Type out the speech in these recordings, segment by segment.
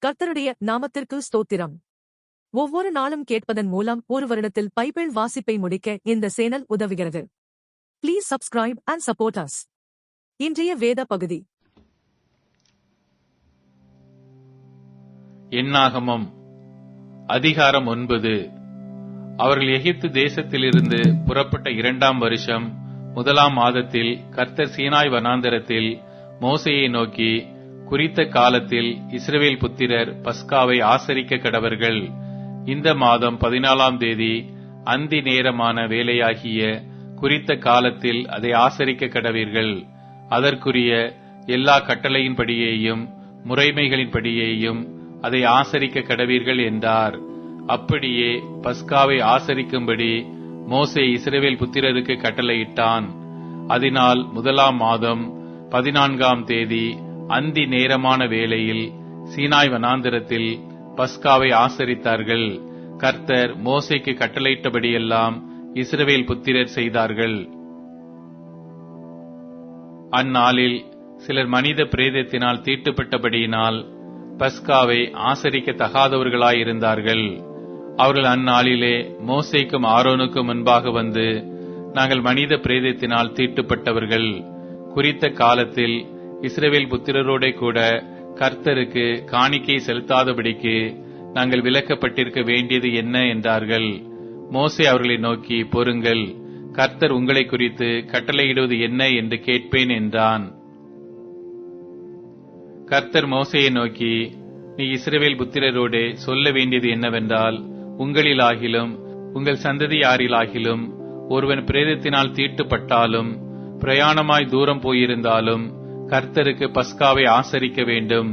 கர்த்தருடைய நாமத்திற்கு ஸ்தோத்திரம். ஒவ்வொரு நாளும் கேட்பதன் மூலம் ஒரு வருடத்தில் பைபிள் வாசிப்பை முடிக்க இந்த சேனல் உதவுகிறது. Please subscribe and support us. இன்றைய வேத பகுதி என்னாகமம் அதிகாரம் 9. அவர்கள் எகிப்து தேசத்திலிருந்து புறப்பட்ட 2ஆம் வருஷம் 1ஆம் மாதத்தில் கர்த்தர் சீனாய் வனாந்தரத்தில் மோசேயை நோக்கி, குறித்த காலத்தில் இஸ்ரவேல் புத்திரர் பஸ்காவை ஆசரிக்க கடவர்கள். இந்த மாதம் 14ஆம் தேதி அந்தி நேரமான வேலையாகிய குறித்த காலத்தில் அதை ஆசரிக்க கடவீர்கள். அதற்குரிய எல்லா கட்டளையின்படியேயும் முறைமைகளின்படியேயும் அதை ஆசரிக்க கடவீர்கள் என்றார். அப்படியே பஸ்காவை ஆசரிக்கும்படி மோசே இஸ்ரவேல் புத்திரருக்கு கட்டளையிட்டான். அதனால் 1ஆம் மாதம் 14ஆம் தேதி அந்தி நேரமான வேளையில் சீனாய் வனாந்தரத்தில் பஸ்காவை ஆசரித்தார்கள். கர்த்தர் மோசேக்கு கட்டளையிட்டபடியெல்லாம் இஸ்ரவேல் புத்திரர் செய்தார்கள். அந்நாளில் சிலர் மனித பிரேதத்தினால் தீட்டுப்பட்டபடியினால் பஸ்காவை ஆசரிக்க தகாதவர்களாயிருந்தார்கள். அவர்கள் அந்நாளிலே மோசேக்கும் ஆரோனுக்கும் முன்பாக வந்து, நாங்கள் மனித பிரேதத்தினால் தீட்டுப்பட்டவர்கள். குறித்த காலத்தில் இஸ்ரவேல் புத்திரரோட கூட கர்த்தருக்கு காணிக்கை செலுத்தாதபடிக்கு நாங்கள் விலக்கப்பட்டிருக்க வேண்டியது என்ன என்றார்கள். மோசே அவர்களை நோக்கி, பொறுங்கள், கர்த்தர் உங்களை குறித்து கட்டளையிடுவது என்ன என்று கேட்பேன் என்றான். கர்த்தர் மோசேயை நோக்கி, நீ இஸ்ரவேல் புத்திரரோடே சொல்ல வேண்டியது என்னவென்றால், உங்களிலாகிலும் உங்கள் சந்ததியாரிலாகிலும் ஒருவன் பிரேதத்தினால் தீட்டுப்பட்டாலும் பிரயாணமாய் தூரம் போயிருந்தாலும் கர்த்தருக்கு பஸ்காவை ஆசரிக்க வேண்டும்.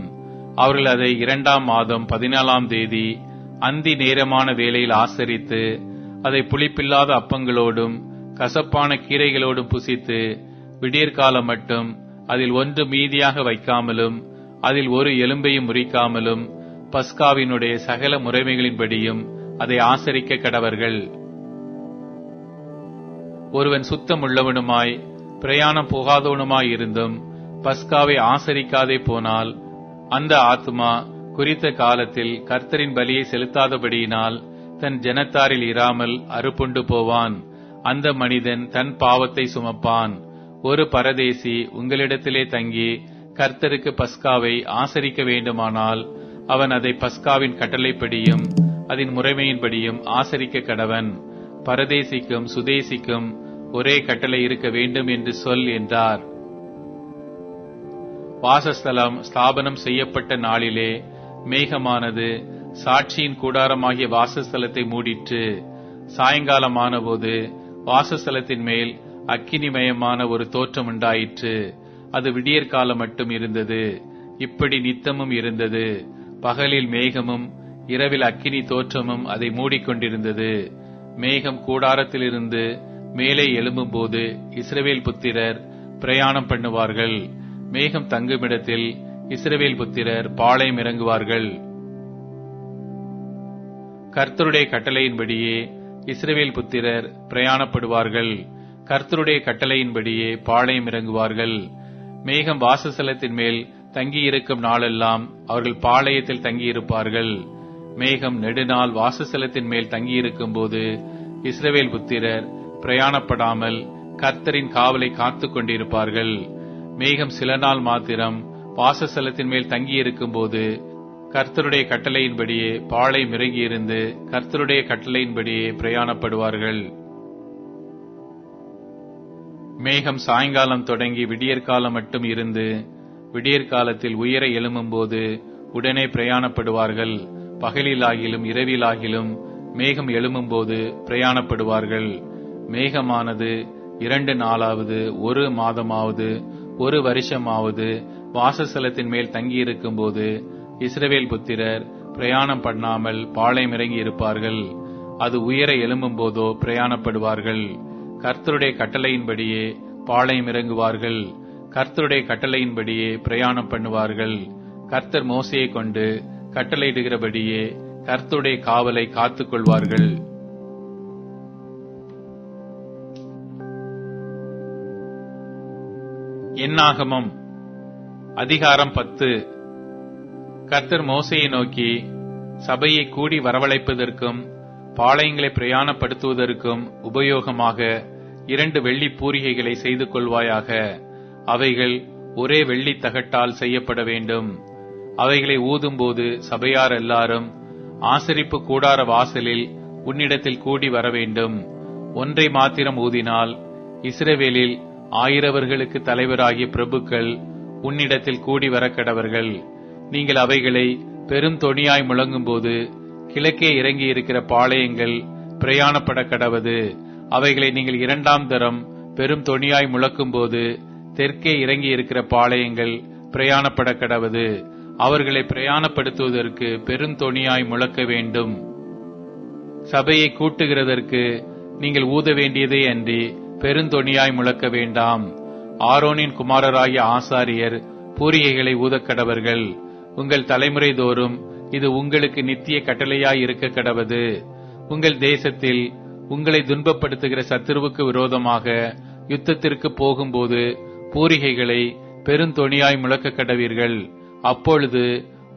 அவர்கள் அதை 2ஆம் மாதம் 14ஆம் தேதி அந்தி நேரமான வேளையில் ஆசரித்து அதை புளிப்பில்லாத அப்பங்களோடும் கசப்பான கீரைகளோடும் புசித்து விடியற்காலம் மட்டும் அதில் ஒன்று மீதியாக வைக்காமலும் அதில் ஒரு எலும்பையும் முறிக்காமலும் பஸ்காவினுடைய சகல முறைமைகளின்படியும் அதை ஆசரிக்க கடவர்கள். ஒருவன் சுத்தமுள்ளவனுமாய் பிரயாணம் போகாதவனுமாய் இருந்தும் பஸ்காவை ஆசரிக்காதே போனால் அந்த ஆத்துமா குறித்த காலத்தில் கர்த்தரின் பலியை செலுத்தாதபடியினால் தன் ஜனத்தாரில் இராமல் அறுப்புண்டு போவான். அந்த மனிதன் தன் பாவத்தை சுமப்பான். ஒரு பரதேசி உங்களிடத்திலே தங்கி கர்த்தருக்கு பஸ்காவை ஆசரிக்க வேண்டுமானால் அவன் அதை பஸ்காவின் கட்டளைப்படியும் அதன் முறைமையின்படியும் ஆசரிக்க கடவன். பரதேசிக்கும் சுதேசிக்கும் ஒரே கட்டளை இருக்க வேண்டும் என்று சொல் என்றார். வாசஸ்தலம் ஸ்தாபனம் செய்யப்பட்ட நாளிலே மேகமானது சாட்சியின் கூடாரமாகிய வாசஸ்தலத்தை மூடிற்று. சாயங்காலமானபோது வாசஸ்தலத்தின் மேல் அக்கினிமயமான ஒரு தோற்றம் உண்டாயிற்று. அது விடியற்காலம் மட்டும் இருந்தது. இப்படி நித்தமும் இருந்தது. பகலில் மேகமும் இரவில் அக்கினி தோற்றமும் அதை மூடிக்கொண்டிருந்தது. மேகம் கூடாரத்திலிருந்து மேலே எழும்பும்போது இஸ்ரவேல் புத்திரர் பிரயாணம் பண்ணுவார்கள். மேகம் தங்குமிடத்தில் இஸ்ரவேல் புத்திரர் பாளையம் இறங்குவார்கள். கர்த்தருடைய கட்டளையின்படியே இஸ்ரவேல் புத்திரர் பிரயாணப்படுவார்கள். கர்த்தருடைய கட்டளையின்படியே பாளையம் இறங்குவார்கள். மேகம் வாசஸ்தலத்தின் மேல் தங்கியிருக்கும் நாளெல்லாம் அவர்கள் பாளையத்தில் தங்கியிருப்பார்கள். மேகம் நெடுநாள் வாசஸ்தலத்தின் மேல் தங்கியிருக்கும் போது இஸ்ரவேல் புத்திரர் பிரயாணப்படாமல் கர்த்தரின் காவலை காத்துக் கொண்டிருப்பார்கள். மேகம் சில நாள் மாத்திரம் வாசஸ்தலத்தின் மேல் தங்கியிருக்கும் போது கர்த்தருடைய கட்டளையின்படியே பாளையம் இறங்கியிருந்து கர்த்தருடைய கட்டளையின்படியே பிரயாணப்படுவார்கள். மேகம் சாயங்காலம் தொடங்கி விடியற்காலம் மட்டும் இருந்து விடியற்காலத்தில் உயர எழும்பும்போது உடனே பிரயாணப்படுவார்கள். பகலிலாகிலும் இரவிலாகிலும் மேகம் எழும்பும்போது பிரயாணப்படுவார்கள். மேகமானது 2 நாளாவது 1 மாதமாவது 1 வருஷமாவது வாசஸ்தலத்தின் மேல் தங்கியிருக்கும் போது இஸ்ரவேல் புத்திரர் பிரயாணம் பண்ணாமல் பாளையம் இறங்கி இருப்பார்கள். அது உயர எழும்பும் போதோ பிரயாணப்படுவார்கள். கர்த்தருடைய கட்டளையின்படியே பாளையம் இறங்குவார்கள். கர்த்தருடைய கட்டளையின்படியே பிரயாணம் பண்ணுவார்கள். கர்த்தர் மோசேயை கொண்டு கட்டளையிடுகிறபடியே கர்த்தருடைய காவலை காத்துக் கொள்வார்கள். என்னாகமம் அதிகாரம் 10. கர்த்தர் மோசேயை நோக்கி, சபையை கூடி வரவழைப்பதற்கும் பாளையங்களை பிரயாணப்படுத்துவதற்கும் உபயோகமாக 2 வெள்ளி பூரிகைகளை செய்து கொள்வாயாக. அவைகள் ஒரே வெள்ளி தகட்டால் செய்யப்பட வேண்டும். அவைகளை ஊதும்போது சபையார் எல்லாரும் ஆசரிப்பு கூடார வாசலில் உன்னிடத்தில் கூடி வர வேண்டும். ஒன்றை மாத்திரம் ஊதினால் இஸ்ரவேலில் 1000 தலைவராகிய பிரபுக்கள் உன்னிடத்தில் கூடி வர கடவர்கள். நீங்கள் அவைகளை பெரும் தொனியாய் முழங்கும்போது கிழக்கே இறங்கி இருக்கிற பாளையங்கள் பிரயாணப்பட கடவது. அவைகளை நீங்கள் 2ஆம் தரம் பெரும் தொனியாய் முழக்கும்போது தெற்கே இறங்கி இருக்கிற பாளையங்கள் பிரயாணப்பட கடவது. அவர்களை பிரயாணப்படுத்துவதற்கு பெரும் தொனியாய் முழக்க வேண்டும். சபையை கூட்டுகிறதற்கு நீங்கள் ஊத வேண்டியதே அன்றி பெருந்தொனியாய் முழக்க வேண்டாம். ஆரோனின் குமாரராகிய ஆசாரியர் பூரிகைகளை ஊதக்கடவர்கள். உங்கள் தலைமுறை தோறும் இது உங்களுக்கு நித்திய கட்டளையாய் இருக்க கடவது. உங்கள் தேசத்தில் உங்களை துன்பப்படுத்துகிற சத்துருவுக்கு விரோதமாக யுத்தத்திற்கு போகும்போது பூரிகைகளை பெருந்தொனியாய் முழக்க கடவீர்கள். அப்பொழுது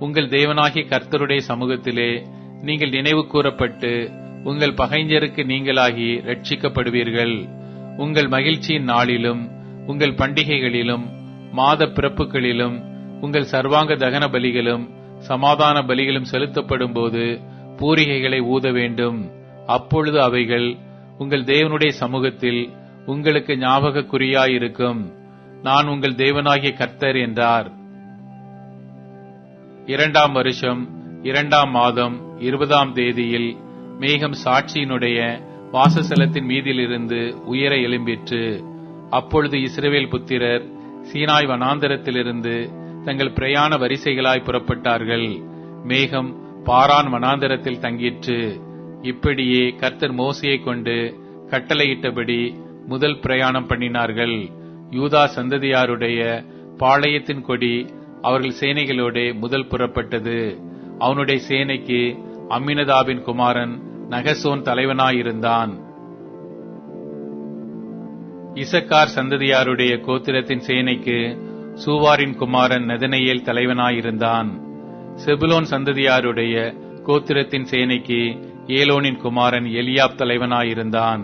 உங்கள் தேவனாகிய கர்த்தருடைய சமூகத்திலே நீங்கள் நினைவு கூறப்பட்டு உங்கள் பகைஞருக்கு நீங்களாகி ரட்சிக்கப்படுவீர்கள். உங்கள் மகிழ்ச்சியின் நாளிலும் உங்கள் பண்டிகைகளிலும் மாத பிறப்புகளிலும் உங்கள் சர்வாங்க தகன பலிகளும் சமாதான பலிகளும் செலுத்தப்படும் போது பூரிகைகளை ஊத வேண்டும். அப்பொழுது அவைகள் உங்கள் தேவனுடைய சமூகத்தில் உங்களுக்கு ஞாபக குறியாயிருக்கும். நான் உங்கள் தேவனாகிய கர்த்தர் என்றார். 2ஆம் வருஷம் 2ஆம் மாதம் 20ஆம் தேதியில் மேகம் சாட்சியினுடைய வாசஸ்தலத்தின் மீதிலிருந்து உயர எழும்பிற்று. அப்பொழுது இஸ்ரவேல் புத்திரர் சீனாய் வனாந்தரத்திலிருந்து தங்கள் பிரயாண வரிசைகளாய் புறப்பட்டார்கள். மேகம் பாரான் வனாந்தரத்தில் தங்கிற்று. இப்படியே கர்த்தர் மோசேயை கொண்டு கட்டளையிட்டபடி முதல் பிரயாணம் பண்ணினார்கள். யூதா சந்ததியாருடைய பாளையத்தின் கொடி அவர்கள் சேனைகளோடு முதல் புறப்பட்டது. அவனுடைய சேனைக்கு அம்மினதாபின் குமாரன் நகசோன் தலைவனாயிருந்தான். இசக்கார் சந்ததியாருடைய கோத்திரத்தின் சேனைக்கு சூவாரின் குமாரன் நெதனெயேல் தலைவனாயிருந்தான். செபுலோன் சந்ததியாருடைய கோத்திரத்தின் சேனைக்கு ஏலோனின் குமாரன் எலியாப் தலைவனாயிருந்தான்.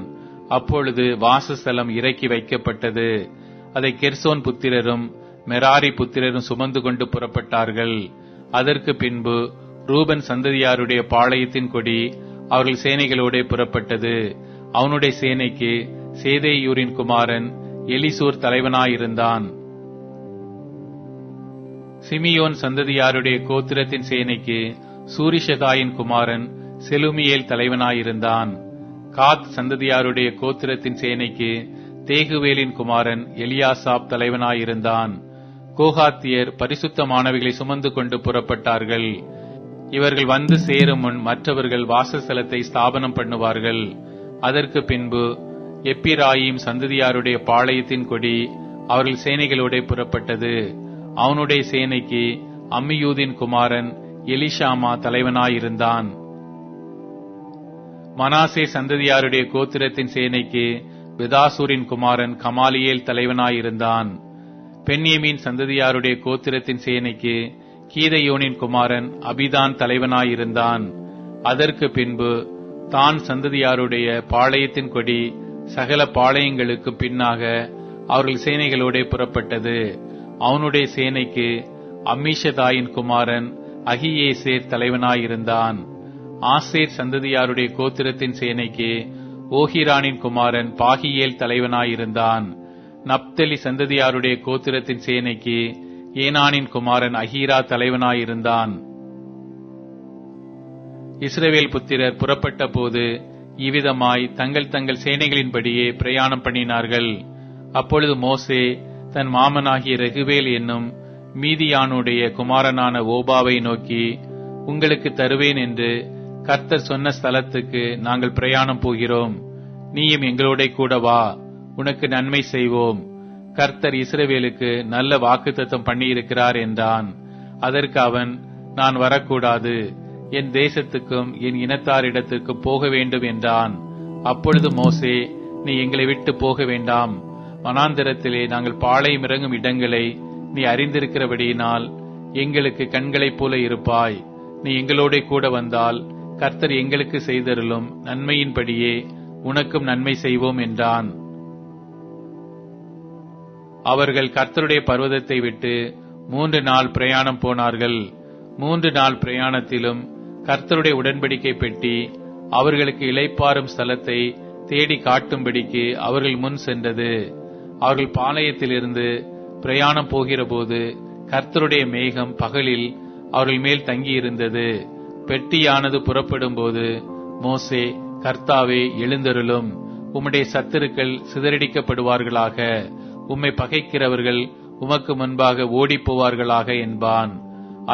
அப்பொழுது வாசஸ்தலம் இறக்கி வைக்கப்பட்டது. அதை கெர்சோன் புத்திரரும் மெராரி புத்திரரும் சுமந்து கொண்டு புறப்பட்டார்கள். அதற்கு பின்பு ரூபன் சந்ததியாருடைய பாளையத்தின் கொடி அவர்கள் சேனைகளோட புறப்பட்டது. அவனுடைய சேனைக்கு சேதேயூரின் குமாரன் எலிசூர் தலைவனாயிருந்தான். சிமியோன் சந்ததியாருடைய கோத்திரத்தின் சேனைக்கு சூரிஷதாயின் குமாரன் செலுமியேல் தலைவனாயிருந்தான். காத் சந்ததியாருடைய கோத்திரத்தின் சேனைக்கு தேகுவேலின் குமாரன் எலியாசாப் தலைவனாயிருந்தான். கோகாத்தியர் பரிசுத்தமானவைகளை சுமந்து கொண்டு புறப்பட்டார்கள். இவர்கள் வந்து சேரும் முன் மற்றவர்கள் வாசஸ்தலத்தை ஸ்தாபனம் பண்ணுவார்கள். அதற்கு பின்பு எப்பிராயிம் சந்ததியாருடைய பாளையத்தின் கொடி அவர்கள் சேனைகளோட புறப்பட்டது. அவனுடைய சேனைக்கு அம்மியூதின் குமாரன் எலிஷாமா தலைவனாயிருந்தான். மனாசே சந்ததியாருடைய கோத்திரத்தின் சேனைக்கு பெதாசூரின் குமாரன் கமாலியேல் தலைவனாயிருந்தான். பென்யமீன் சந்ததியாருடைய கோத்திரத்தின் சேனைக்கு கீதையோனின் குமாரன் அபிதான் தலைவனாயிருந்தான். அதற்கு பின்பு தான் சந்ததியாருடைய பாளையத்தின் கொடி சகல பாளையங்களுக்கு பின்னாக அவர்கள் சேனைகளோட புறப்பட்டது. அவனுடைய சேனைக்கு அம்மிஷதாயின் குமாரன் அகியேசேர் தலைவனாயிருந்தான். ஆசேர் சந்ததியாருடைய கோத்திரத்தின் சேனைக்கு ஓஹிரானின் குமாரன் பாகியேல் தலைவனாயிருந்தான். நப்தலி சந்ததியாருடைய கோத்திரத்தின் சேனைக்கு ஏனானின் குமாரன் அஹீரா தலைவனாயிருந்தான். இஸ்ரவேல் புத்திரர் புறப்பட்ட போது இவ்விதமாய் தங்கள் தங்கள் சேனைகளின்படியே பிரயாணம் பண்ணினார்கள். அப்பொழுது மோசே தன் மாமனாகிய ரெகுவேல் என்னும் மீதியானுடைய குமாரனான ஓபாவை நோக்கி, உங்களுக்கு தருவேன் என்று கர்த்தர் சொன்ன ஸ்தலத்துக்கு நாங்கள் பிரயாணம் போகிறோம். நீயும் எங்களோட கூட வா, உனக்கு நன்மை செய்வோம். கர்த்தர் இஸ்ரவேலுக்கு நல்ல வாக்குத்தத்தம் பண்ணியிருக்கிறார் என்றான். அதற்கு அவன், நான் வரக்கூடாது, என் தேசத்துக்கும் என் இனத்தாரிடத்துக்கும் போக வேண்டும் என்றான். அப்பொழுது மோசே, நீ எங்களை விட்டு போக வேண்டாம். வனாந்திரத்திலே நாங்கள் பாளையம் இறங்கும் இடங்களை நீ அறிந்திருக்கிறபடியினால் எங்களுக்கு கண்களைப் போல இருப்பாய். நீ எங்களோட கூட வந்தால் கர்த்தர் எங்களுக்கு செய்தருளும் நன்மையின்படியே உனக்கும் நன்மை செய்வோம் என்றான். அவர்கள் கர்த்தருடைய பர்வதத்தை விட்டு 3 நாள் பிரயாணம் போனார்கள். 3 நாள் பிரயாணத்திலும் கர்த்தருடைய உடன்படிக்கை பெட்டி அவர்களுக்கு இளைப்பாறும் ஸ்தலத்தை தேடி காட்டும்படிக்கு அவர்கள் முன் சென்றது. அவர்கள் பாளையத்திலிருந்து பிரயாணம் போகிற போது கர்த்தருடைய மேகம் பகலில் அவர்கள் மேல் தங்கியிருந்தது. பெட்டியானது புறப்படும் போது மோசே, கர்த்தாவே எழுந்தருளும், உம்முடைய சத்துருக்கள் சிதறடிக்கப்படுவார்களாக, உம்மை பகைக்கிறவர்கள் உமக்கு முன்பாக ஓடிப்போவார்களாக என்பான்.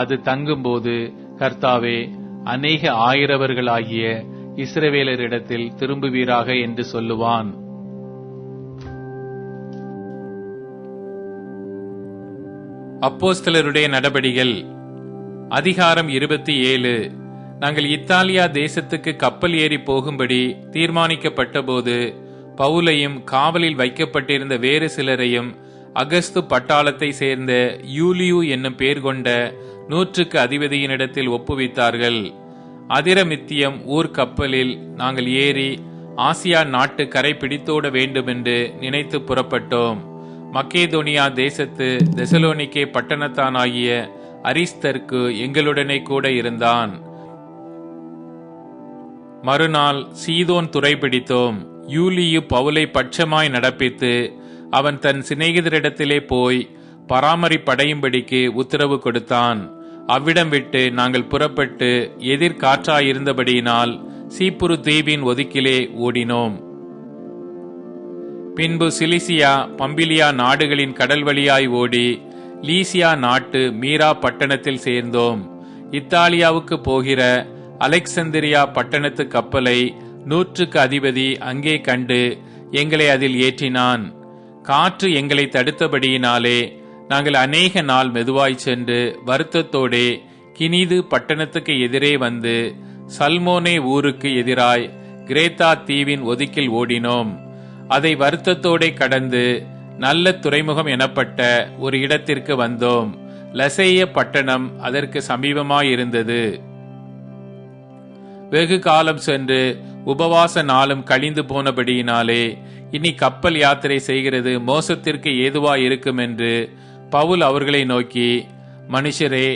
அது தங்கும்போது, கர்த்தாவே அநேக ஆயிரவர்களாகிய இஸ்ரவேலரிடத்தில் திரும்புவீராக என்று சொல்லுவான். அப்போஸ்தலருடைய நடபடிகள் அதிகாரம் 27. நாங்கள் இத்தாலியா தேசத்துக்கு கப்பல் ஏறி போகும்படி தீர்மானிக்கப்பட்டபோது பவுலையும் காவலில் வைக்கப்பட்டிருந்த வேறு சிலரையும் அகஸ்து பட்டாளத்தை சேர்ந்த யூலியு என்னும் பேர் கொண்ட 100க்கு அதிபதியினிடத்தில் ஒப்புவித்தார்கள். அதிரமித்தியம் ஊர் கப்பலில் நாங்கள் ஏறி ஆசியா நாட்டு கரை பிடித்தோட வேண்டுமென்று நினைத்து புறப்பட்டோம். மக்கேதோனியா தேசத்து தெசலோனிக்கே பட்டணத்தானாகிய அரிஸ்தர்க்கு எங்களுடனே கூட இருந்தான். மறுநாள் சீதோன் துறை பிடித்தோம். யூலியு பவுலை பட்சமாய் நடப்பித்து அவன் தன் சிநேகிதரிடத்திலே போய் பராமரிப்படையும்படிக்கு உத்தரவு கொடுத்தான். அவ்விடம் விட்டு நாங்கள் புறப்பட்டு எதிர்காற்றாயிருந்தபடியினால் சீப்புரு தீவின் ஒதுக்கிலே ஓடினோம். பின்பு சிலிசியா பம்பிலியா நாடுகளின் கடல் வழியாய் ஓடி லீசியா நாட்டு மீரா பட்டணத்தில் சேர்ந்தோம். இத்தாலியாவுக்கு போகிற அலெக்சந்திரியா பட்டணத்து கப்பலை 100க்கு அதிபதி அங்கே கண்டு எங்களை அதில் ஏற்றினான். காற்று எங்களை தடுத்தபடியினாலே நாங்கள் அநேக நாள் மெதுவாய் சென்று வருத்தத்தோடே கினிது பட்டணத்துக்கு எதிரே வந்து சல்மோனே ஊருக்கு எதிராய் கிரேத்தா தீவின் ஒதுக்கில் ஓடினோம். அதை வருத்தத்தோடே கடந்து நல்ல துறைமுகம் எனப்பட்ட ஒரு இடத்திற்கு வந்தோம். லசேய பட்டணம் அதற்கு சமீபமாயிருந்தது. வெகு காலம் சென்று உபவாச நாளும் கழிந்து போனபடியினாலே இனி கப்பல் யாத்திரை செய்கிறது மோசத்திற்கு ஏதுவாயிருக்கும் என்று பவுல் அவர்களை நோக்கி, மனுஷரே,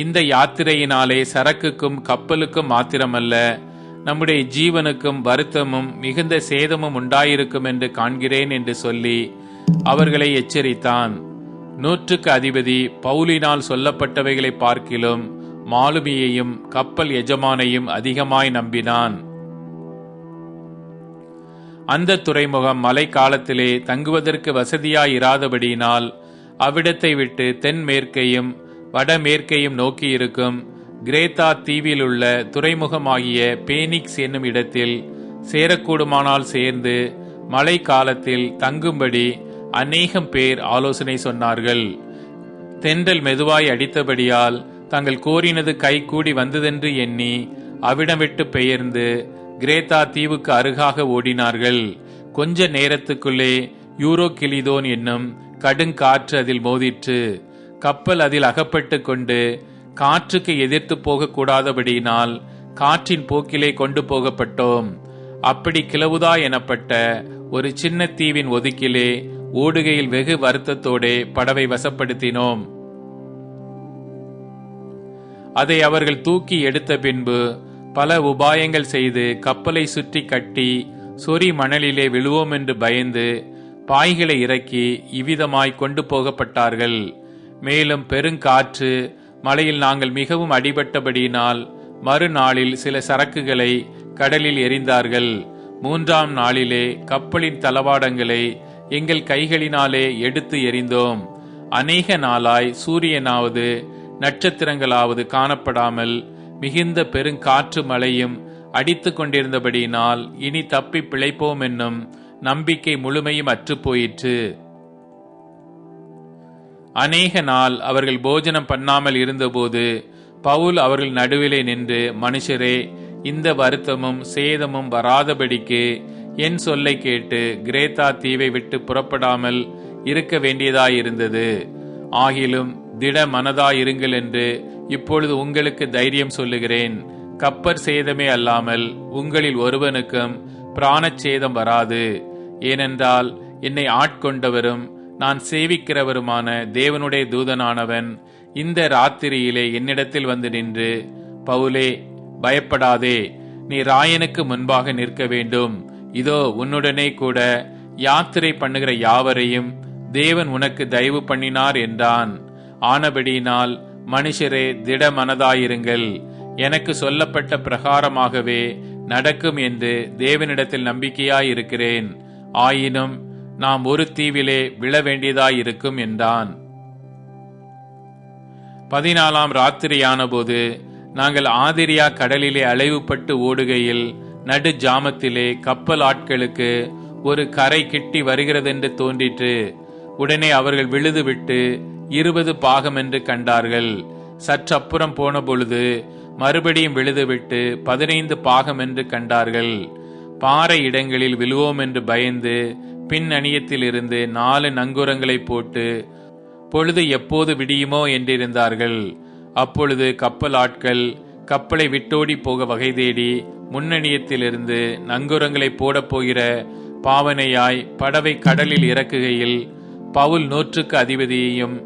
இந்த யாத்திரையினாலே சரக்குக்கும் கப்பலுக்கும் மாத்திரமல்ல, நம்முடைய ஜீவனுக்கும் வருத்தமும் மிகுந்த சேதமும் உண்டாயிருக்கும் என்று காண்கிறேன் என்று சொல்லி அவர்களை எச்சரித்தான். 100க்கு அதிபதி பவுலினால் சொல்லப்பட்டவைகளை பார்க்கிலும் மாலுமியையும் கப்பல் எஜமானையும் அதிகமாய் நம்பினான். அந்த துறைமுகம் மழை காலத்திலே தங்குவதற்கு வசதியாயிராதபடியினால் அவ்விடத்தை விட்டு தென்மேற்கையும் வடமேற்கையும் நோக்கியிருக்கும் கிரேத்தா தீவிலுள்ள துறைமுகமாகிய பேனிக்ஸ் என்னும் இடத்தில் சேரக்கூடுமானால் சேர்ந்து மழை காலத்தில் தங்கும்படி அநேகம் பேர் ஆலோசனை சொன்னார்கள். தென்றல் மெதுவாய் அடித்தபடியால் தாங்கள் கோரினது கை கூடி வந்ததென்று எண்ணி அவ்விடம் விட்டு பெயர்ந்து கிரேத்தா தீவுக்கு அருகாக ஓடினார்கள். கொஞ்ச நேரத்துக்குள்ளே யூரோகிலிதோன் என்னும் கடுங்காற்று அதில் மோதிற்று. கப்பல் அதில் அகப்பட்டு கொண்டு காற்றுக்கு எதிர்த்து போக கூடாதபடியினால் காற்றின் போக்கிலே கொண்டு போகப்பட்டோம். அப்படி கிளவுதா எனப்பட்ட ஒரு சின்ன தீவின் ஒதுக்கிலே ஓடுகையில் வெகு வருத்தத்தோடே படவை வசப்படுத்தினோம். அதை அவர்கள் தூக்கி எடுத்த பின்பு பல உபாயங்கள் செய்து கப்பலை சுற்றி கட்டி சொறி மணலிலே விழுவோம் என்று பயந்து பாய்களை இறக்கி இவ்விதமாய் கொண்டு போகப்பட்டார்கள். மேலும் பெருங்காற்று மழையில் நாங்கள் மிகவும் அடிபட்டபடியினால் மறுநாளில் சில சரக்குகளை கடலில் எறிந்தார்கள். 3ஆம் நாளிலே கப்பலின் தளவாடங்களை எங்கள் கைகளினாலே எடுத்து எறிந்தோம். அநேக நாளாய் சூரியனாவது நட்சத்திரங்களாவது காணப்படாமல் மிகுந்த பெருங்காற்று மழையும் அடித்து கொண்டிருந்தபடியினால் இனி தப்பி பிழைப்போம் என்னும் நம்பிக்கை முழுமையும் அற்றுப்போயிற்று. அநேக நாள் அவர்கள் போஜனம் பண்ணாமல் இருந்தபோது பவுல் அவர்கள் நடுவிலே நின்று, மனுஷரே, இந்த வருத்தமும் சேதமும் வராதபடிக்கு என் சொல்லை கேட்டு கிரேத்தா தீவை விட்டு புறப்படாமல் இருக்க வேண்டியதாயிருந்தது. ஆகிலும் திட மனதாயிருங்கள் என்று இப்பொழுது உங்களுக்கு தைரியம் சொல்லுகிறேன். கப்பற் சேதமே அல்லாமல் உங்களில் ஒருவனுக்கும் பிராணச்சேதம் வராது. ஏனென்றால் என்னை ஆட்கொண்டவரும் நான் சேவிக்கிறவருமான தேவனுடைய தூதனானவன் இந்த ராத்திரியிலே என்னிடத்தில் வந்து நின்று, பவுலே, பயப்படாதே, நீ ராயனுக்கு முன்பாக நிற்க வேண்டும். இதோ உன்னுடனே கூட யாத்திரை பண்ணுகிற யாவரையும் தேவன் உனக்கு தயவு பண்ணினார் என்றான். ஆனபடியினால் மனுஷரே, திட மனதாயிருங்கள், எனக்கு சொல்லப்பட்ட பிரகாரமாகவே நடக்கும் என்று தேவனிடத்தில் நம்பிக்கையாயிருக்கிறேன். ஆயினும் நாம் ஒரு தீவிலே விழ வேண்டியதாயிருக்கும் என்றான். 14ஆம் ராத்திரியான போது நாங்கள் ஆதிரியா கடலிலே அலைவுபட்டு ஓடுகையில் நடு ஜாமத்திலே கப்பல் ஆட்களுக்கு ஒரு கரை கிட்டி வருகிறதென்று தோன்றிற்று. உடனே அவர்கள் விழுதுவிட்டு 20 பாகம் என்று கண்டார்கள். சற்றப்புறம் போன பொழுது மறுபடியும் விழுதுவிட்டு 15 பாகம் என்று கண்டார்கள். பாறை இடங்களில் விழுவோம் என்று பயந்து பின் அணியத்தில் இருந்து 4 நங்கூரங்களை போட்டு பொழுது எப்போது விடியுமோ என்றிருந்தார்கள். அப்பொழுது கப்பல் ஆட்கள் கப்பலை விட்டோடி போக வகை தேடி முன்னணியத்திலிருந்து நங்கூரங்களை போடப் போகிற பாவனையாய் படவை கடலில் இறக்குகையில் பவுல் 100க்கு அதிபதியையும்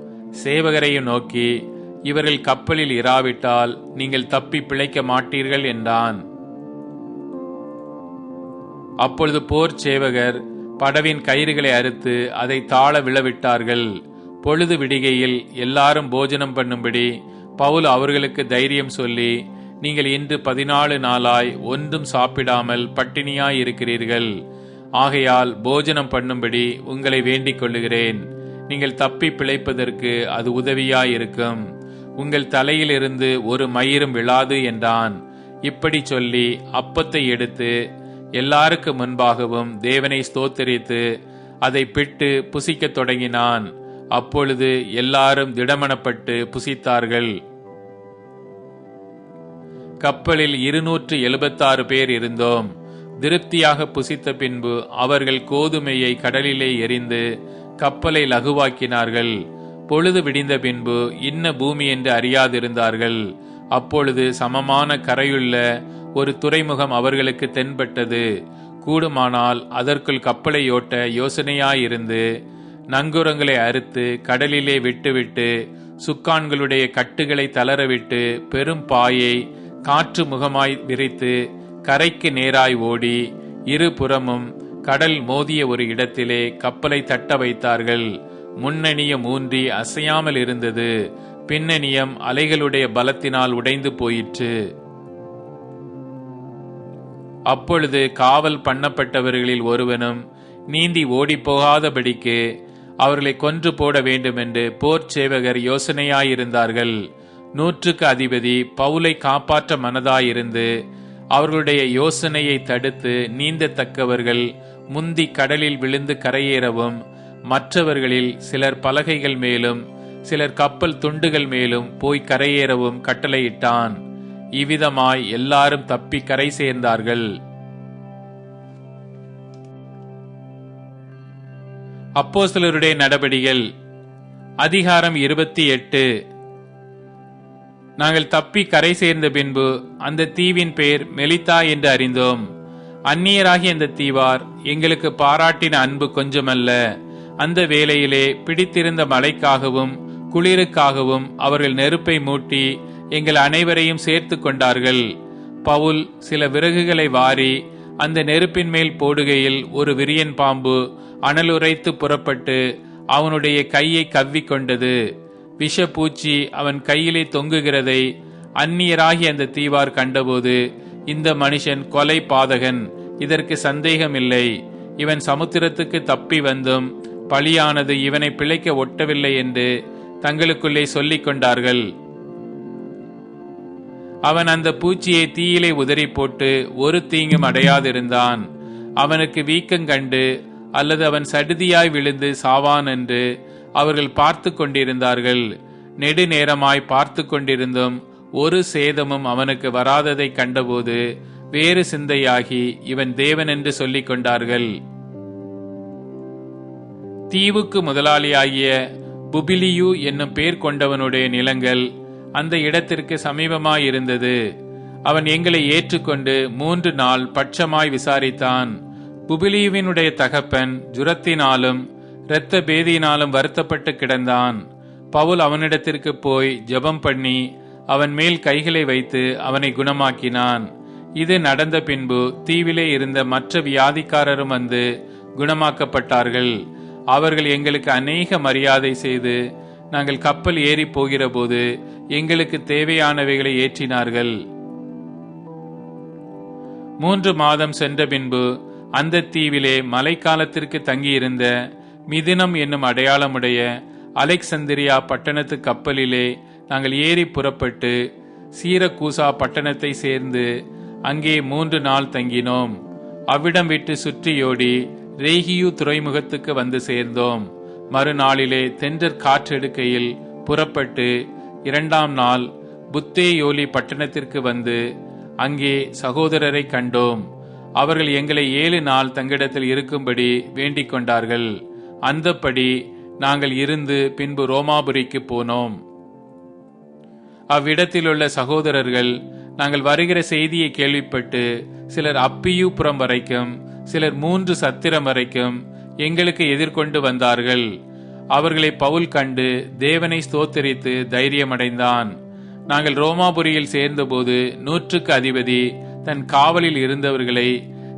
சேவகரையும் நோக்கி, இவர்கள் கப்பலில் இராவிட்டால் நீங்கள் தப்பி பிழைக்க மாட்டீர்கள் என்றான். அப்பொழுது போர் சேவகர் படவின் கயிறுகளை அறுத்து அதை தாழ விழவிட்டார்கள். பொழுது விடிகையில் எல்லாரும் போஜனம் பண்ணும்படி பவுல் அவர்களுக்கு தைரியம் சொல்லி, நீங்கள் இன்று 14 நாளாய் ஒன்றும் சாப்பிடாமல் பட்டினியாய் இருக்கிறீர்கள். ஆகையால் போஜனம் பண்ணும்படி உங்களை வேண்டிக் கொள்ளுகிறேன். நீங்கள் தப்பி பிழைப்பதற்கு அது உதவியாயிருக்கும். உங்கள் தலையிலிருந்து ஒரு மயிரும் விழாது என்றான். இப்படி சொல்லி அப்பத்தை எடுத்து எல்லாருக்கு முன்பாகவும் தேவனை ஸ்தோத்திரித்து அதை பிட்டு புசிக்கத் தொடங்கினான். அப்பொழுது எல்லாரும் திடமனப்பட்டு புசித்தார்கள். கப்பலில் 276 பேர் இருந்தோம். திருப்தியாக புசித்த பின்பு அவர்கள் கோதுமையை கடலிலே எறிந்து கப்பலை லகுவாக்கினார்கள். பொழுது விடிந்த பின்பு இன்ன பூமி என்று அறியாதிருந்தார்கள். அப்பொழுது சமமான கரையுள்ள ஒரு துறைமுகம் அவர்களுக்கு தென்பட்டது. கூடுமானால் அதற்குள் கப்பலை ஓட்ட யோசனையாயிருந்து நங்கூரங்களை அறுத்து கடலிலே விட்டுவிட்டு சுக்கான்களுடைய கட்டுகளை தளரவிட்டு பெரும் பாயை காற்று முகமாய் விரித்து கரைக்கு நேராய் ஓடி இருபுறமும் கடல் மோதிய ஒரு இடத்திலே கப்பலை தட்ட வைத்தார்கள். முன்னணியம் ஊன்றி அசையாமல் இருந்தது. பின்னணியம் அலைகளுடைய பலத்தினால் உடைந்து போயிற்று. அப்பொழுது காவல் பண்ணப்பட்டவர்களில் ஒருவனும் நீந்தி ஓடிப்போகாதபடிக்கு அவர்களை கொன்று போட வேண்டும் என்று போர் சேவகர் யோசனையாயிருந்தார்கள். 100க்கு அதிபதி பவுலை காப்பாற்ற மனதாயிருந்து அவர்களுடைய யோசனையை தடுத்து நீந்தத்தக்கவர்கள் முந்தி கடலில் விழுந்து கரையேறவும், மற்றவர்களில் சிலர் பலகைகள் மேலும் சிலர் கப்பல் துண்டுகள் மேலும் போய் கரையேறவும் கட்டளையிட்டான். இவ்விதமாய் எல்லாரும் தப்பி கரை சேர்ந்தார்கள். அப்போஸ்தலருடைய நடபடிகள் அதிகாரம் 28. நாங்கள் தப்பி கரை சேர்ந்த பின்பு அந்த தீவின் பெயர் மெலித்தா என்று அறிந்தோம். அந்நியராகிய அந்த தீவார் எங்களுக்கு பாராட்டின அன்பு கொஞ்சமல்ல. அந்த வேளையிலே பிடித்திருந்த மழைக்காகவும் குளிருக்காகவும் அவர்கள் நெருப்பை மூட்டி எங்கள் அனைவரையும் சேர்த்து கொண்டார்கள். பவுல் சில விறகுகளை வாரி அந்த நெருப்பின் மேல் போடுகையில் ஒரு விரியன் பாம்பு அனலுரைத்து புறப்பட்டு அவனுடைய கையை கவ்விக்கொண்டது. விஷப்பூச்சி அவன் கையிலே தொங்குகிறதை அந்நியராகி அந்த தீவார் கண்டபோது, இந்த மனுஷன் கொலை பாதகன், இதற்கு சந்தேகமில்லை, இவன் சமுத்திரத்துக்கு தப்பி வந்தும் பலியானது இவனை பிழைக்க ஒட்டவில்லை என்று தங்களுக்குள்ளே சொல்லிக் கொண்டார்கள். அவன் அந்த பூச்சியை தீயிலே உதறி போட்டு ஒரு தீங்கும் அடையாதிருந்தான். அவனுக்கு வீக்கங்கண்டு அல்லது அவன் சடுதியாய் விழுந்து சாவான் என்று அவர்கள் பார்த்து கொண்டிருந்தார்கள். நெடுநேரமாய் பார்த்து கொண்டிருந்தும் ஒரு சேதமும் அவனுக்கு வராததை கண்டபோது வேறு சிந்தையாகி இவன் தேவன் என்று சொல்லிக் கொண்டார்கள். தீவுக்கு முதலாளியாகிய புபிலியு என்னும் பேர் கொண்டவனுடைய நிலங்கள் அந்த இடத்திற்கு சமீபமாயிருந்தது. அவன் எங்களை ஏற்றுக்கொண்டு 3 நாள் பட்சமாய் விசாரித்தான். புபிலியுவினுடைய தகப்பன் ஜுரத்தினாலும் இரத்த பேதியினாலும் வருத்தப்பட்டு கிடந்தான். பவுல் அவனிடத்திற்கு போய் ஜெபம் பண்ணி அவன் மேல் கைகளை வைத்து அவனை குணமாக்கினான். இது நடந்த பின்பு தீவிலே இருந்த மற்ற வியாதிக்காரரும் வந்து குணமாக்கப்பட்டார்கள். அவர்கள் எங்களுக்கு அநேக மரியாதை செய்து நாங்கள் கப்பல் ஏறி போகிற போது எங்களுக்கு தேவையானவைகளை ஏற்றினார்கள். 3 மாதம் சென்ற பின்பு அந்த தீவிலே மழைக்காலத்திற்கு தங்கியிருந்த மிதினம் என்னும் அடையாளமுடைய அலெக்சந்திரியா பட்டணத்து கப்பலிலே நாங்கள் ஏறி புறப்பட்டு சீரக்கூசா பட்டணத்தை சேர்ந்து அங்கே 3 நாள் தங்கினோம். அவ்விடம் விட்டு சுற்றியோடி ரேகியு துறைமுகத்துக்கு வந்து சேர்ந்தோம். மறுநாளிலே தென்றற் காற்றெடுக்கையில் புறப்பட்டு 2ஆம் நாள் புத்தேயோலி பட்டணத்திற்கு வந்து அங்கே சகோதரரை கண்டோம். அவர்கள் எங்களை 7 நாள் தங்கிடத்தில் இருக்கும்படி வேண்டிக் கொண்டார்கள். அந்தப்படி நாங்கள் இருந்து பின்பு ரோமாபுரிக்கு போனோம். அவ்விடத்திலுள்ள சகோதரர்கள் நாங்கள் வருகிற செய்தியை கேள்விப்பட்டு சிலர் அப்பியூபுரம் வரைக்கும் சிலர் 3 சத்திரம் வரைக்கும் எங்களுக்கு எதிர்கொண்டு வந்தார்கள். அவர்களை பவுல் கண்டு தேவனை ஸ்தோத்திரித்து தைரியமடைந்தான். நாங்கள் ரோமாபுரியில் சேர்ந்தபோது 100க்கு அதிபதி தன் காவலில் இருந்தவர்களை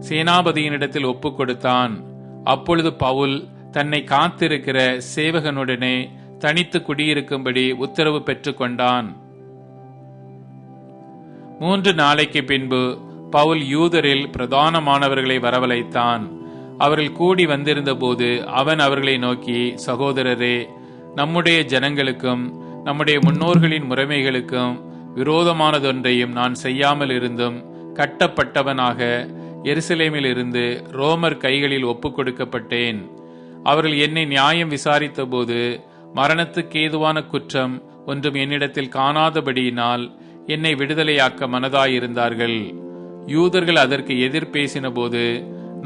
சேனாபதியினிடத்தில் ஒப்புக் கொடுத்தான். அப்பொழுது பவுல் தன்னை காத்திருக்கிற சேவகனுடனே தனித்து குடியிருக்கும்படி உத்தரவு பெற்றுக் கொண்டான். 3 நாளைக்கு பின்பு பவுல் யூதரில் பிரதானமானவர்களை வரவழைத்தான். அவர்கள் கூடி வந்திருந்த போது அவன் அவர்களை நோக்கி, சகோதரரே, நம்முடைய ஜனங்களுக்கும் நம்முடைய முன்னோர்களின் முறைமைகளுக்கும் விரோதமானதொன்றையும் நான் செய்யாமல் இருந்தும் கட்டப்பட்டவனாக எருசலேமில் இருந்து ரோமர் கைகளில் ஒப்புக் கொடுக்கப்பட்டேன். அவர்கள் என்னை நியாயம் விசாரித்த போது மரணத்துக்கு ஏதுவான குற்றம் ஒன்றும் என்னிடத்தில் காணாதபடியினால் என்னை விடுதலையாக்க மனதாயிருந்தார்கள். யூதர்கள் அதற்கு எதிர் பேசின போது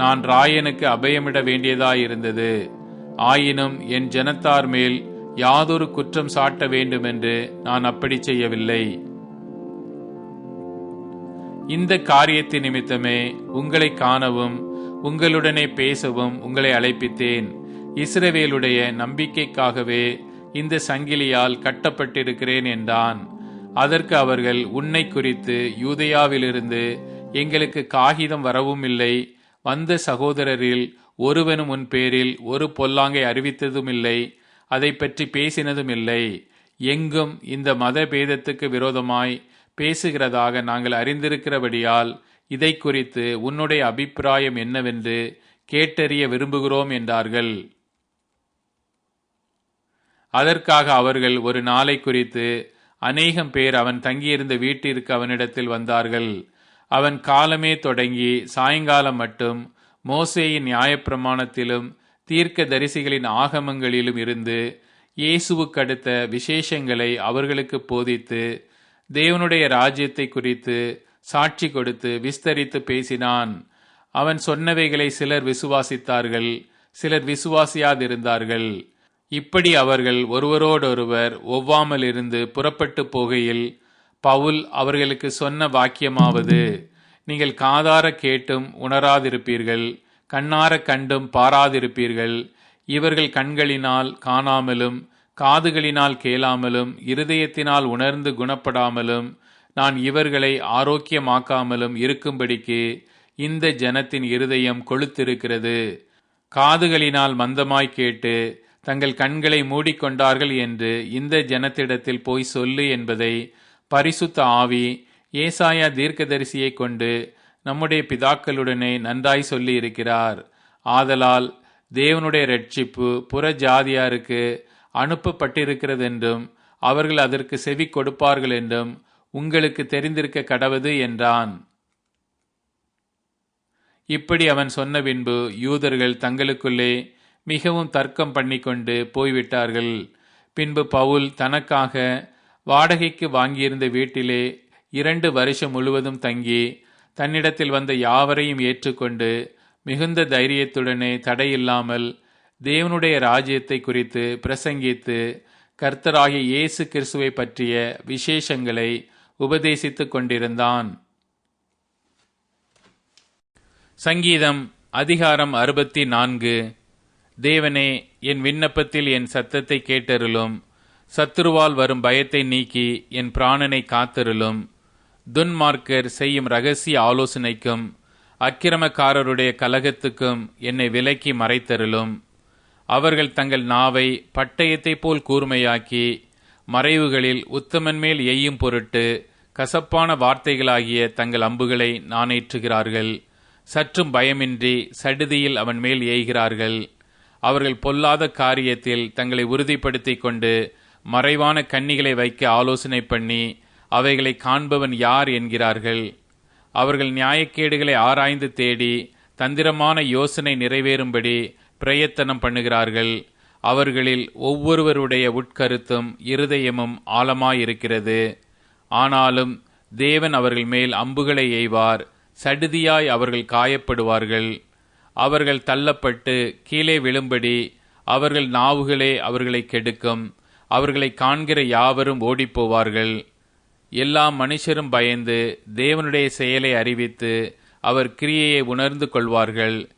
நான் ராயனுக்கு அபயமிட வேண்டியதாயிருந்தது. ஆயினும் என் ஜனத்தார் மேல் யாதொரு குற்றம் சாட்ட வேண்டும் என்று நான் அப்படி செய்யவில்லை. இந்த காரியத்தின் நிமித்தமே உங்களை காணவும் உங்களுடனே பேசவும் உங்களை அழைப்பித்தேன். இஸ்ரவேலுடைய நம்பிக்கைக்காகவே இந்த சங்கிலியால் கட்டப்பட்டிருக்கிறேன் என்றான். அதற்கு அவர்கள், உன்னை குறித்து யூதேயாவிலிருந்து எங்களுக்கு காகிதம் வரவும் இல்லை, வந்த சகோதரரில் ஒருவனும் உன் பேரில் ஒரு பொல்லாங்கை அறிவித்ததும் இல்லை, அதை பற்றி பேசினதும் இல்லை. எங்கும் இந்த மத பேதத்துக்கு விரோதமாய் பேசுகிறதாக நாங்கள் அறிந்திருக்கிறபடியால் இதை குறித்து உன்னுடைய அபிப்பிராயம் என்னவென்று கேட்டறிய விரும்புகிறோம் என்றார்கள். அதற்காக அவர்கள் ஒரு நாளை குறித்து அநேகம் பேர் அவன் தங்கியிருந்த வீட்டிற்கு அவனிடத்தில் வந்தார்கள். அவன் காலமே தொடங்கி சாயங்காலம் மட்டும் மோசேயின் நியாயப்பிரமாணத்திலும் தீர்க்க தரிசிகளின் ஆகமங்களிலும் இருந்து இயேசுவுக்கடுத்த விசேஷங்களை அவர்களுக்கு போதித்து தேவனுடைய ராஜ்யத்தை குறித்து சாட்சி கொடுத்து விஸ்தரித்து பேசினான். அவன் சொன்னவைகளை சிலர் விசுவாசித்தார்கள், சிலர் விசுவாசியாதிருந்தார்கள். இப்படி அவர்கள் ஒருவரோடொருவர் ஒவ்வாமல் இருந்து புறப்பட்டு போகையில் பவுல் அவர்களுக்கு சொன்ன வாக்கியமாவது, நீங்கள் காதார கேட்டும் உணராதிருப்பீர்கள், கண்ணார கண்டும் பாராதிருப்பீர்கள். இவர்கள் கண்களினால் காணாமலும் காதுகளினால் கேளாமலும் இருதயத்தினால் உணர்ந்து குணப்படாமலும் நான் இவர்களை ஆரோக்கியமாக்காமலும் இருக்கும்படிக்கு இந்த ஜனத்தின் இருதயம் கொழுத்திருக்கிறது. காதுகளினால் மந்தமாய் கேட்டு தங்கள் கண்களை மூடிக்கொண்டார்கள் என்று இந்த ஜனத்திடத்தில் போய் சொல்லு என்பதை பரிசுத்த ஆவி ஏசாயா தீர்க்கதரிசியை கொண்டு நம்முடைய பிதாக்களுடனே நன்றாய் சொல்லி இருக்கிறார். ஆதலால் தேவனுடைய இரட்சிப்பு புற ஜாதியாருக்கு அனுப்பப்பட்டிருக்கிறதென்றும் அவர்கள் அதற்கு செவி கொடுப்பார்கள் என்றும் உங்களுக்கு தெரிந்திருக்க கடவது என்றான். இப்படி அவன் சொன்ன பின்பு யூதர்கள் தங்களுக்குள்ளே மிகவும் தர்க்கம் பண்ணிக்கொண்டு போய்விட்டார்கள். பின்பு பவுல் தனக்காக வாடகைக்கு வாங்கியிருந்த வீட்டிலே 2 வருஷம் முழுவதும் தங்கி தன்னிடத்தில் வந்த யாவரையும் ஏற்றுக்கொண்டு மிகுந்த தைரியத்துடனே தடையில்லாமல் தேவனுடைய ராஜ்யத்தை குறித்து பிரசங்கித்து கர்த்தராகிய இயேசு கிறிஸ்துவை பற்றிய விசேஷங்களை உபதேசித்துக் கொண்டிருந்தான். சங்கீதம் அதிகாரம் 64. தேவனே, என் விண்ணப்பத்தில் என் சத்தத்தை கேட்டருளும். சத்துருவால் வரும் பயத்தை நீக்கி என் பிராணனை காத்தருளும். துன்மார்க்கர் செய்யும் இரகசிய ஆலோசனைக்கும் அக்கிரமக்காரருடைய கலகத்துக்கும் என்னை விலக்கி மறைத்தருளும். அவர்கள் தங்கள் நாவை பட்டயத்தைப் போல் கூர்மையாக்கி மறைவுகளில் உத்தமன் மேல் எய்யும் பொருட்டு கசப்பான வார்த்தைகளாகிய தங்கள் அம்புகளை நாணேற்றுகிறார்கள். சற்றும் பயமின்றி சடுதியில் அவன் மேல் ஏய்கிறார்கள். அவர்கள் பொல்லாத காரியத்தில் தங்களை உறுதிப்படுத்திக் கொண்டு மறைவான கண்ணிகளை வைக்க ஆலோசனை பண்ணி அவைகளை காண்பவன் யார் என்கிறார்கள். அவர்கள் நியாயக்கேடுகளை ஆராய்ந்து தேடி தந்திரமான யோசனை நிறைவேறும்படி பிரயத்தனம் பண்ணுகிறார்கள். அவர்களில் ஒவ்வொருவருடைய உட்கருத்தும் இருதயமும் ஆழமாயிருக்கிறது. ஆனாலும் தேவன் அவர்கள் மேல் அம்புகளை எய்வார். சடுதியாய் அவர்கள் காயப்படுவார்கள். அவர்கள் தள்ளப்பட்டு கீழே விழும்படி அவர்கள் நாவுகளே அவர்களை கெடுக்கும். அவர்களை காண்கிற யாவரும் ஓடிப்போவார்கள். எல்லா மனுஷரும் பயந்து தேவனுடைய செயலை அறிவித்து அவர் கிரியையை உணர்ந்து கொள்வார்கள்.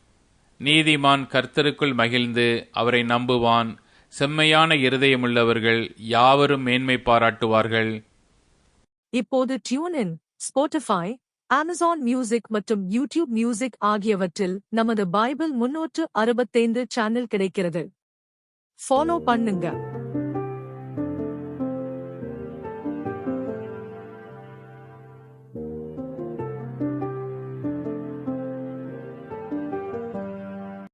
நீதிமான் கர்த்தருக்குள் மகிழ்ந்து அவரை நம்புவான். செம்மையான இருதயமுள்ளவர்கள் யாவரும் மேன்மை பாராட்டுவார்கள். இப்போது டியூன், ஸ்பாட்டிஃபை, அமேசான் மியூசிக் மற்றும் யூடியூப் மியூசிக் ஆகியவற்றில் நமது பைபிள் 365 சேனல் கிடைக்கிறது. ஃபாலோ பண்ணுங்க.